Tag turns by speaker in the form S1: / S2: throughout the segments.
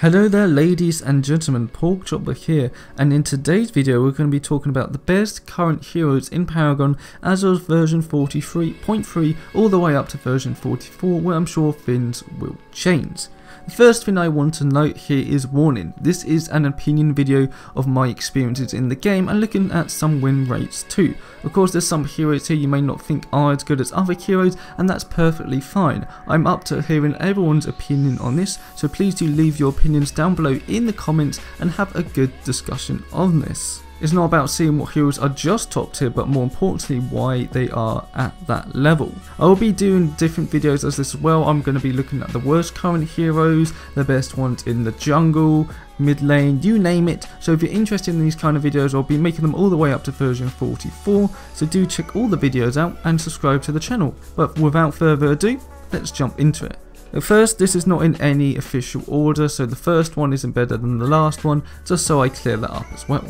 S1: Hello there ladies and gentlemen, Porkchopper here, and in today's video we're going to be talking about the best current heroes in Paragon as of version 43.3 all the way up to version 44, where I'm sure things will change. The first thing I want to note here is warning, this is an opinion video of my experiences in the game and looking at some win rates too. Of course there's some heroes here you may not think are as good as other heroes, and that's perfectly fine. I'm up to hearing everyone's opinion on this, so please do leave your opinions down below in the comments and have a good discussion on this. It's not about seeing what heroes are just top tier, but more importantly why they are at that level. I will be doing different videos as this as well. I'm going to be looking at the worst current heroes, the best ones in the jungle, mid lane, you name it. So if you're interested in these kind of videos, I'll be making them all the way up to version 44, so do check all the videos out and subscribe to the channel. But without further ado, let's jump into it. At first, this is not in any official order, so the first one isn't better than the last one, just so I clear that up as well.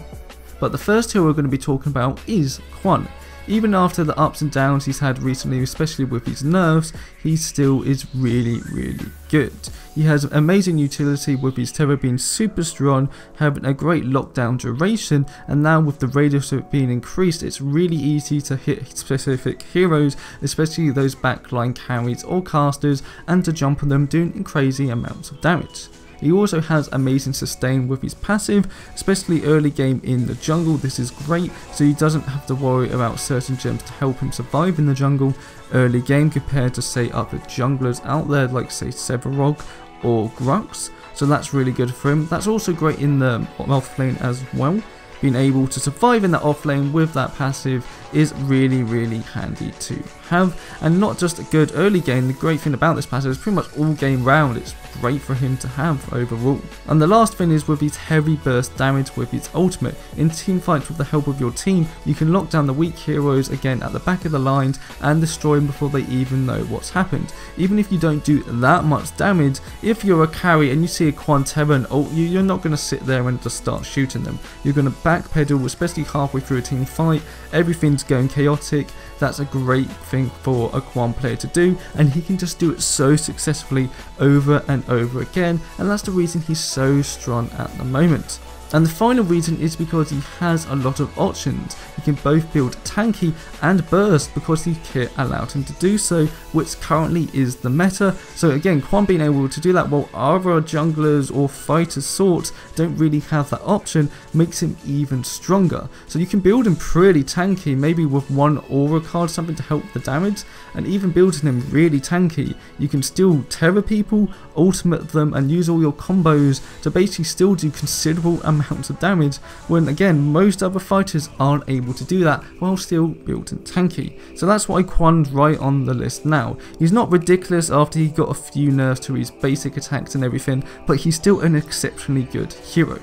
S1: But the first hero we're going to be talking about is Kwang. Even after the ups and downs he's had recently, especially with his nerfs, he still is really good. He has amazing utility with his terror being super strong, having a great lockdown duration, and now with the radius of it being increased, it's really easy to hit specific heroes, especially those backline carries or casters, and to jump on them doing crazy amounts of damage. He also has amazing sustain with his passive, especially early game in the jungle. This is great, so he doesn't have to worry about certain gems to help him survive in the jungle early game compared to say other junglers out there like say Severog or Grux. So that's really good for him. That's also great in the off lane as well. Being able to survive in that off lane with that passive is really handy to have, and not just a good early game. The great thing about this passive is pretty much all game round, it's great for him to have overall. And the last thing is with his heavy burst damage with his ultimate. In team fights with the help of your team, you can lock down the weak heroes again at the back of the lines and destroy them before they even know what's happened. Even if you don't do that much damage, if you're a carry and you see a Kwang Terror and ult you, you're not going to sit there and just start shooting them. You're going to backpedal, especially halfway through a team fight, everything's going chaotic. That's a great thing for a Kwang player to do, and he can just do it so successfully over and over again, and that's the reason he's so strong at the moment. And the final reason is because he has a lot of options. He can both build tanky and burst because his kit allowed him to do so, which currently is the meta. So again, Kwang being able to do that while other junglers or fighters sorts don't really have that option makes him even stronger. So you can build him pretty tanky, maybe with one aura card, something to help the damage, and even building him really tanky, you can still terror people, ultimate them, and use all your combos to basically still do considerable amounts of damage, when again most other fighters aren't able to do that while still building tanky. So that's why Kwang's right on the list now. He's not ridiculous after he got a few nerfs to his basic attacks and everything, but he's still an exceptionally good hero.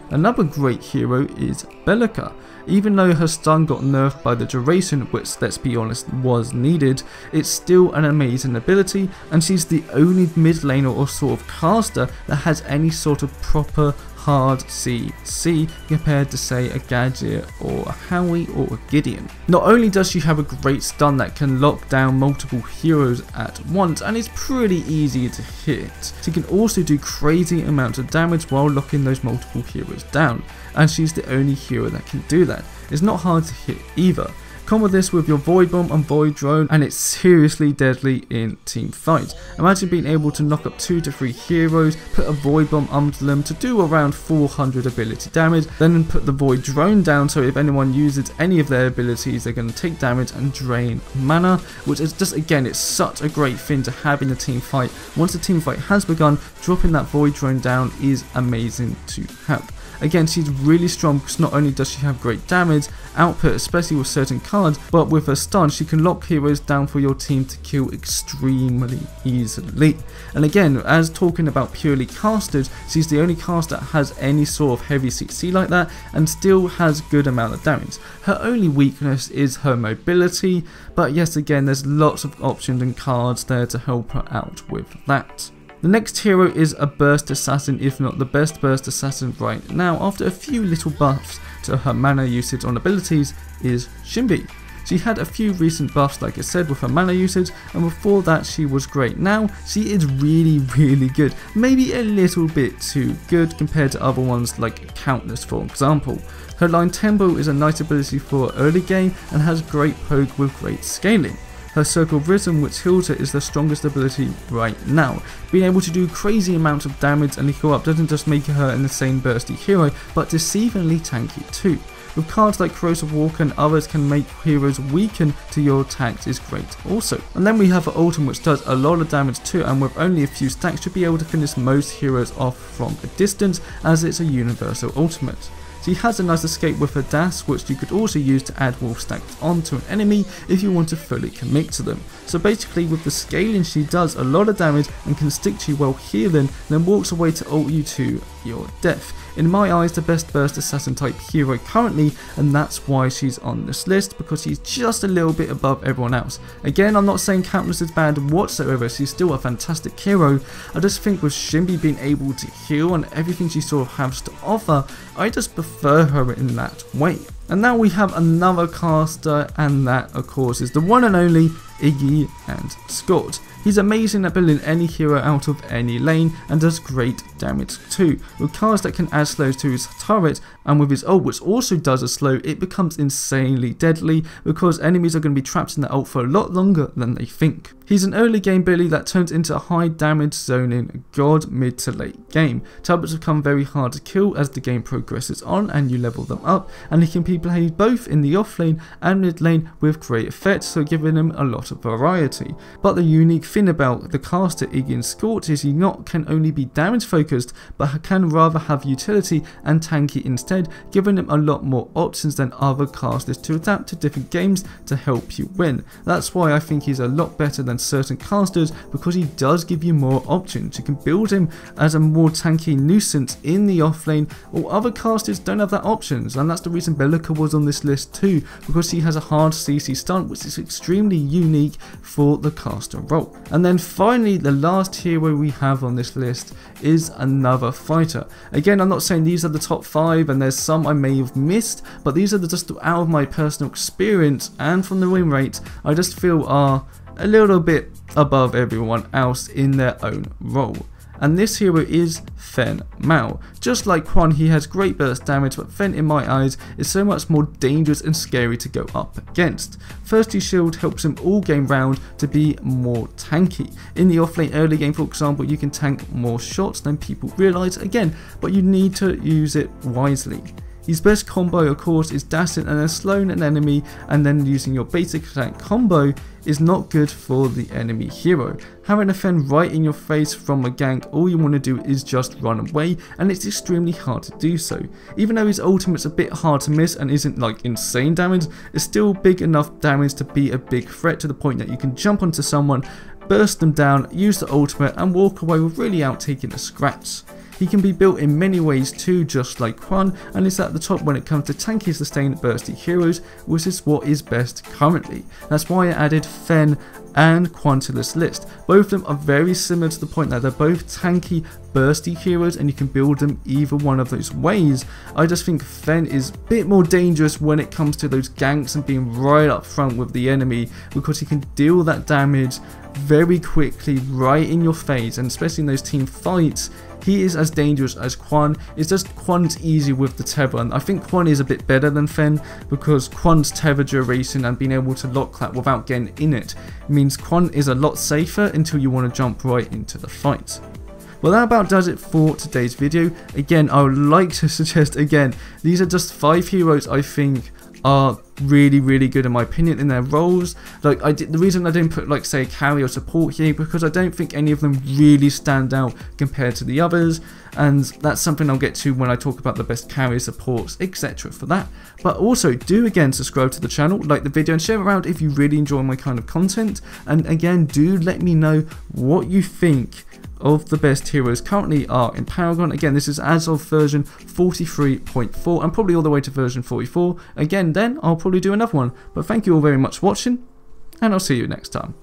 S1: Another great hero is Belica. Even though her stun got nerfed by the duration, which let's be honest was needed, it's still an amazing ability, and she's the only mid laner or sort of caster that has any sort of proper hard CC compared to say a Gadget or a Howie or a Gideon. Not only does she have a great stun that can lock down multiple heroes at once and is pretty easy to hit, she can also do crazy amounts of damage while locking those multiple heroes down, and she's the only hero that can do that. It's not hard to hit either. Combo this with your Void Bomb and Void Drone and it's seriously deadly in team fights. Imagine being able to knock up 2 to 3 heroes, put a Void Bomb under them to do around 400 ability damage, then put the Void Drone down so if anyone uses any of their abilities they're going to take damage and drain mana, which is just again, it's such a great thing to have in a team fight. Once the team fight has begun, dropping that Void Drone down is amazing to have. Again, she's really strong because not only does she have great damage output, especially with certain cards, but with her stun she can lock heroes down for your team to kill extremely easily. And again, as talking about purely casters, she's the only caster that has any sort of heavy CC like that and still has good amount of damage. Her only weakness is her mobility, but yes, again there's lots of options and cards there to help her out with that. The next hero is a burst assassin, if not the best burst assassin right now, after a few little buffs to her mana usage on abilities, is Shinbi. She had a few recent buffs, like I said, with her mana usage, and before that she was great. Now she is really good, maybe a little bit too good compared to other ones like Countless, for example. Her line Tempo is a nice ability for early game and has great poke with great scaling. Her Circle of Rhythm, which heals her, is the strongest ability right now. Being able to do crazy amounts of damage and heal up doesn't just make her an insane bursty hero, but deceivingly tanky too. With cards like Corrosive Walker and others can make heroes weaken to your attacks is great also. And then we have her ultimate, which does a lot of damage too, and with only a few stacks should be able to finish most heroes off from a distance, as it's a universal ultimate. She has a nice escape with her dash, which you could also use to add wolf stacks onto an enemy if you want to fully commit to them. So basically with the scaling she does a lot of damage and can stick to you while healing, then walks away to ult you to your death. In my eyes, the best burst assassin type hero currently, and that's why she's on this list, because she's just a little bit above everyone else. Again, I'm not saying Countless is bad whatsoever, she's still a fantastic hero. I just think with Shinbi being able to heal and everything she sort of has to offer, I just prefer her in that way. And now we have another caster, and that of course is the one and only Iggy and Scorch. He's amazing at building any hero out of any lane and does great damage too. With cards that can add slows to his turret, and with his ult, which also does a slow, it becomes insanely deadly because enemies are going to be trapped in the ult for a lot longer than they think. He's an early game Billy that turns into a high damage zoning god mid to late game. Turrets become very hard to kill as the game progresses on and you level them up, and he can be played both in the off lane and mid lane with great effect, so giving him a lot of variety. But the unique thing about the caster Iggy and Scorch is he not can only be damage focused, but can rather have utility and tanky instead, giving him a lot more options than other casters to adapt to different games to help you win. That's why I think he's a lot better than certain casters, because he does give you more options. You can build him as a more tanky nuisance in the offlane, or other casters don't have that options, and that's the reason Belica was on this list too, because he has a hard CC stun, which is extremely unique for the caster role. And then finally, the last hero we have on this list is another fighter. Again, I'm not saying these are the top 5 and there's some I may have missed, but these are just out of my personal experience and from the win rate I just feel are a little bit above everyone else in their own role. And this hero is Feng Mao. Just like Kwang, he has great burst damage, but Feng in my eyes is so much more dangerous and scary to go up against. Thirsty Shield helps him all game round to be more tanky. In the offlane early game, for example, you can tank more shots than people realise again, but you need to use it wisely. His best combo of course is dashing and then slowing an enemy, and then using your basic attack combo is not good for the enemy hero. Having a Feng right in your face from a gank, all you want to do is just run away, and it's extremely hard to do so. Even though his ultimate's a bit hard to miss and isn't like insane damage, it's still big enough damage to be a big threat, to the point that you can jump onto someone, burst them down, use the ultimate and walk away with really out taking a scratch. He can be built in many ways too, just like Kwang, and is at the top when it comes to tanky sustained bursty heroes, which is what is best currently. That's why I added Feng and Kwang to this list. Both of them are very similar to the point that they're both tanky bursty heroes and you can build them either one of those ways. I just think Feng is a bit more dangerous when it comes to those ganks and being right up front with the enemy, because he can deal that damage very quickly right in your face, and especially in those team fights he is as dangerous as Kwang. It's just Kwang's easy with the tether, and I think Kwang is a bit better than Feng, because Kwang's tether duration and being able to lock that without getting in it means Kwang is a lot safer until you want to jump right into the fight. Well, that about does it for today's video. Again, I would like to suggest again, these are just 5 heroes I think are really good in my opinion in their roles. Like the reason I didn't put like say a carry or support here, because I don't think any of them really stand out compared to the others, and that's something I'll get to when I talk about the best carry, supports, etc. for that. But also do again subscribe to the channel, like the video and share it around if you really enjoy my kind of content, and again do let me know what you think of the best heroes currently are in Paragon. Again, this is as of version 43.4 and probably all the way to version 44. Again, then I'll probably do another one. But thank you all very much for watching, and I'll see you next time.